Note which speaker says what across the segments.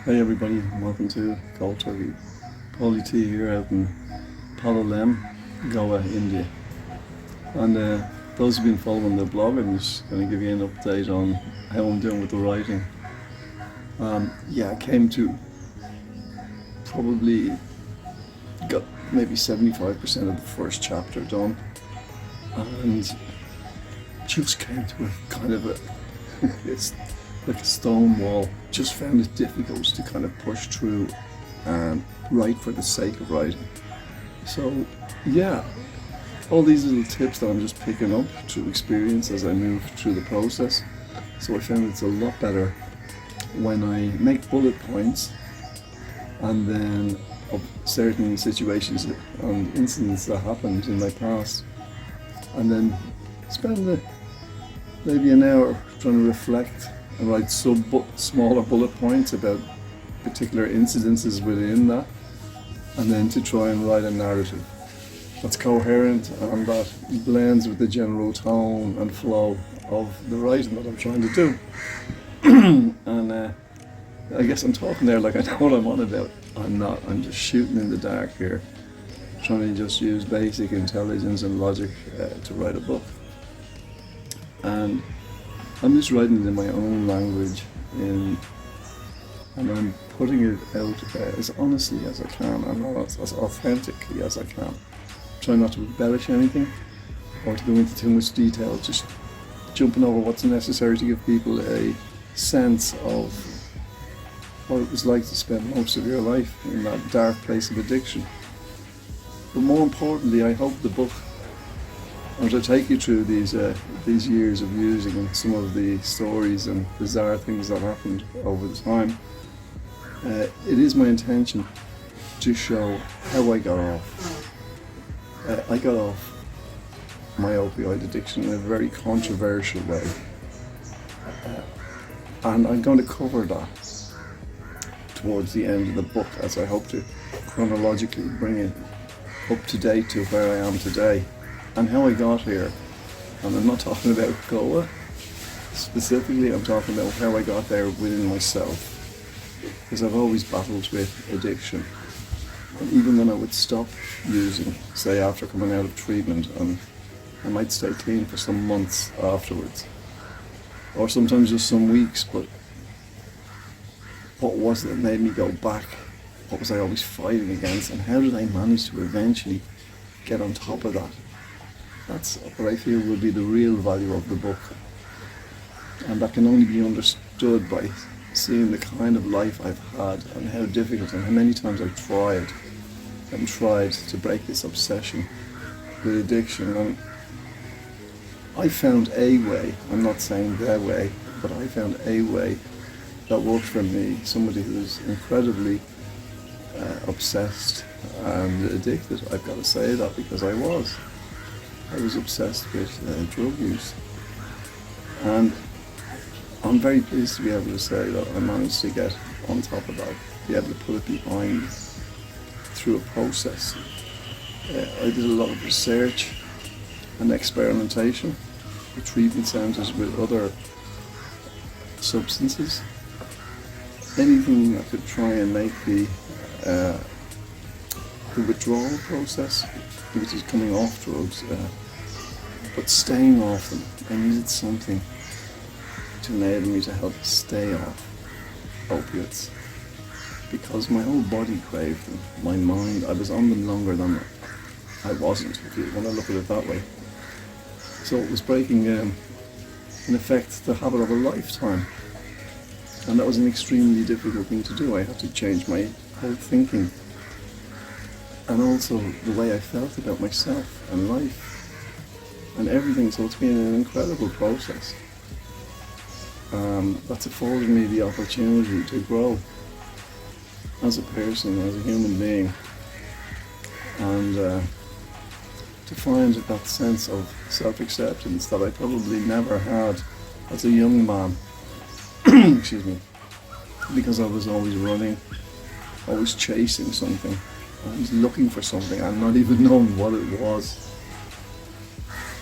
Speaker 1: Hey everybody, welcome to Cold Turkey. Pauly T here out in Pauly, Goa, India. And those who've been following the blog, I'm just going to give you an update on how I'm doing with the writing. I came to probably got maybe 75% of the first chapter done, and just came to a kind of a it's like a stone wall. Just found it difficult to kind of push through and write for the sake of writing. So yeah, all these little tips that I'm just picking up through experience as I move through the process. So I found it's a lot better when I make bullet points and then of certain situations and incidents that happened in my past, and then spend maybe an hour trying to reflect and write smaller bullet points about particular incidences within that, and then to try and write a narrative that's coherent and that blends with the general tone and flow of the writing that I'm trying to do. And I guess I'm talking there like I know what I'm on about. I'm not. I'm just shooting in the dark here, trying to just use basic intelligence and logic to write a book. And I'm just writing it in my own language, and I'm putting it out as honestly as I can and as authentically as I can. Try not to embellish anything or to go into too much detail, just jumping over what's necessary to give people a sense of what it was like to spend most of your life in that dark place of addiction. But more importantly, I hope the book, I'm going to take you through these years of using and some of the stories and bizarre things that happened over the time. It is my intention to show how I got off. I got off my opioid addiction in a very controversial way. And I'm going to cover that towards the end of the book, as I hope to chronologically bring it up to date to where I am today and how I got here. And I'm not talking about Goa specifically, I'm talking about how I got there within myself, because I've always battled with addiction. And even when I would stop using, say after coming out of treatment, and I might stay clean for some months afterwards, or sometimes just some weeks, but what was it that made me go back? What was I always fighting against, and how did I manage to eventually get on top of that? That's what I feel will be the real value of the book, and that can only be understood by seeing the kind of life I've had and how difficult and how many times I've tried to break this obsession with addiction. And I found a way, I'm not saying their way, but I found a way that worked for me, somebody who's incredibly obsessed and addicted. I've got to say that because I was obsessed with drug use. And I'm very pleased to be able to say that I managed to get on top of that, be able to put it behind me through a process. I did a lot of research and experimentation with treatment centres with other substances. Anything that could try and make the withdrawal process, which is coming off drugs, but staying off them. I needed something to enable me to help stay off opiates, because my whole body craved them, my mind, I was on them longer than I wasn't, if you want to look at it that way. So it was breaking, in effect, the habit of a lifetime. And that was an extremely difficult thing to do. I had to change my whole thinking, and also the way I felt about myself and life and everything. So it's been an incredible process that's afforded me the opportunity to grow as a person, as a human being, and to find that sense of self-acceptance that I probably never had as a young man. Excuse me. Because I was always running, always chasing something, always looking for something and not even knowing what it was.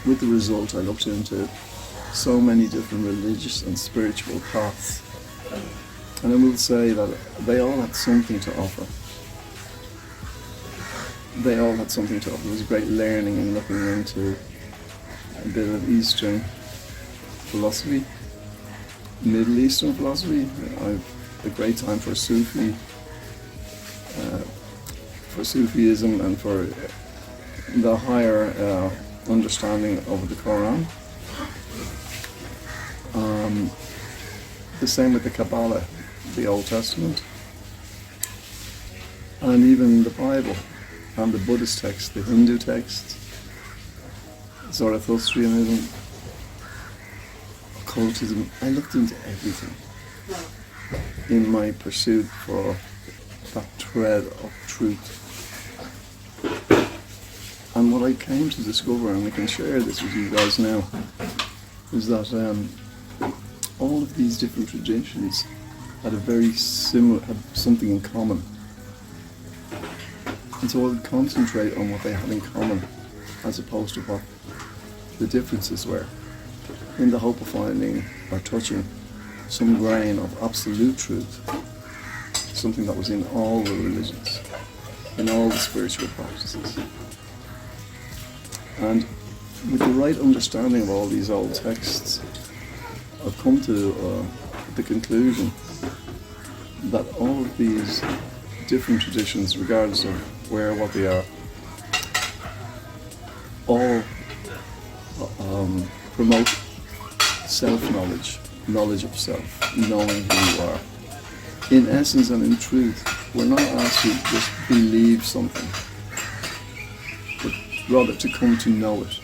Speaker 1: With the result, I looked into so many different religious and spiritual paths And I will say that they all had something to offer. They all had something to offer. It was a great learning and looking into a bit of Eastern philosophy, Middle Eastern philosophy. I've a great time for Sufism and for the higher understanding of the Quran. The same with the Kabbalah, the Old Testament, and even the Bible and the Buddhist text, the Hindu texts, Zoroastrianism, occultism. I looked into everything in my pursuit for that thread of truth. And what I came to discover, and I can share this with you guys now, is that all of these different traditions had something in common. And so I would concentrate on what they had in common, as opposed to what the differences were, in the hope of finding or touching some grain of absolute truth, something that was in all the religions, in all the spiritual practices. And with the right understanding of all these old texts, I've come to the conclusion that all of these different traditions, regardless of where or what they are, all promote self-knowledge, knowledge of self, knowing who you are. In essence and in truth, we're not asked to just believe something, but rather to come to know it.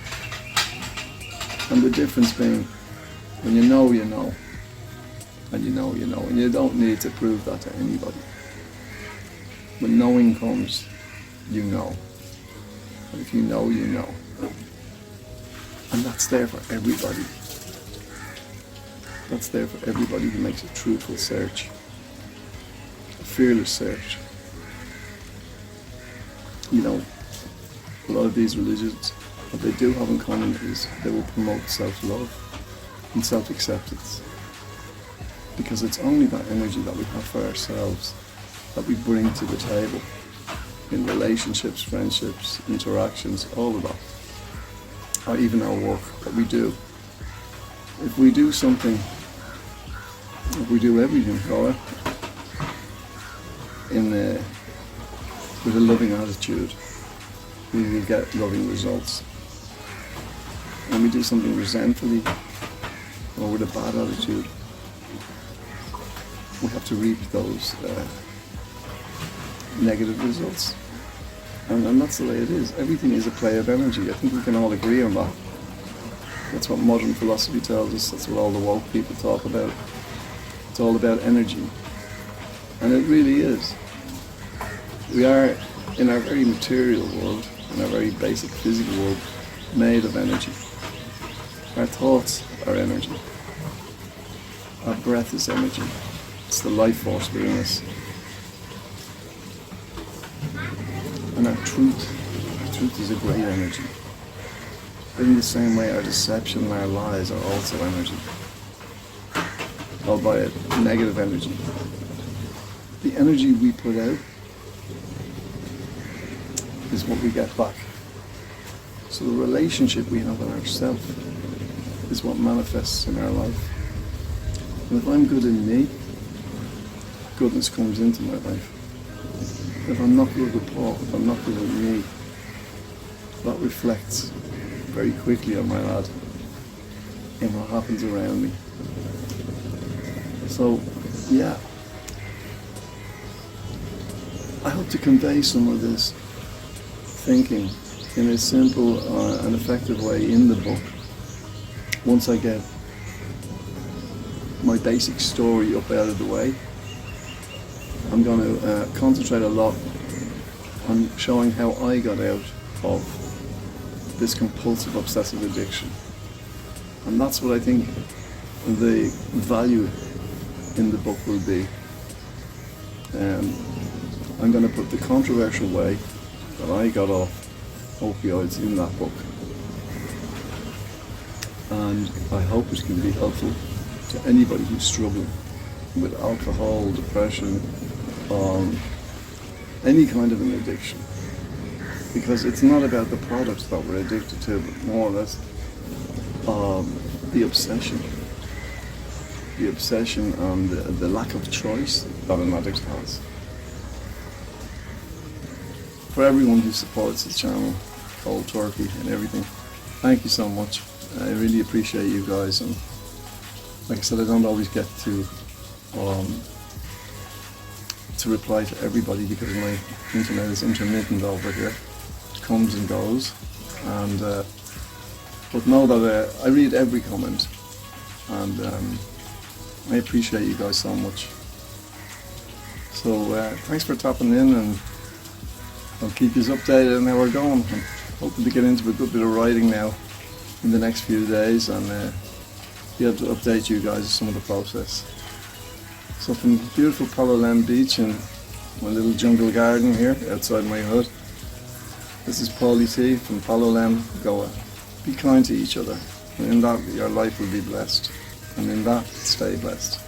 Speaker 1: And the difference being, when you know, you know, and you know, you know, and you don't need to prove that to anybody. When knowing comes, you know. And if you know, you know. And that's there for everybody. That's there for everybody who makes a truthful search, a fearless search. You know, a lot of these religions, what they do have in common is they will promote self-love and self-acceptance. Because it's only that energy that we have for ourselves that we bring to the table in relationships, friendships, interactions, all of that. Or even our work that we do. If we do something, if we do everything, with a loving attitude, we will get loving results. When we do something resentfully or with a bad attitude, we have to reap those negative results. And that's the way it is. Everything is a play of energy. I think we can all agree on that. That's what modern philosophy tells us. That's what all the woke people talk about. It's all about energy. And it really is. We are, in our very material world, in our very basic physical world, made of energy. Our thoughts are energy. Our breath is energy. It's the life force within us. And our truth is a great energy. In the same way, our deception and our lies are also energy, albeit negative energy. The energy we put out is what we get back. So the relationship we have with ourselves is what manifests in our life. And if I'm good in me, goodness comes into my life. If I'm not good with Paul, if I'm not good with me, that reflects very quickly on my lad in what happens around me. So, yeah, I hope to convey some of this thinking in a simple and effective way in the book. Once I get my basic story up out of the way, I'm going to concentrate a lot on showing how I got out of this compulsive obsessive addiction. And that's what I think the value in the book will be. I'm going to put the controversial way that I got off opioids in that book. And I hope it can be helpful to anybody who's struggling with alcohol, depression, any kind of an addiction. Because it's not about the products that we're addicted to, but more or less the obsession. The obsession and the lack of choice that an addict has. For everyone who supports the channel, cold turkey and everything, thank you so much. I really appreciate you guys, and like I said, I don't always get to reply to everybody because my internet is intermittent over here. It comes and goes, and but know that I read every comment, and I appreciate you guys so much. So thanks for tapping in, and I'll keep you updated on how we're going. I'm hoping to get into a good bit of writing now in the next few days, and be able to update you guys on some of the process. So from beautiful Pauly Beach and my little jungle garden here outside my hut, this is Pauly T from Pauly Goa. Be kind to each other, and in that your life will be blessed, and in that stay blessed.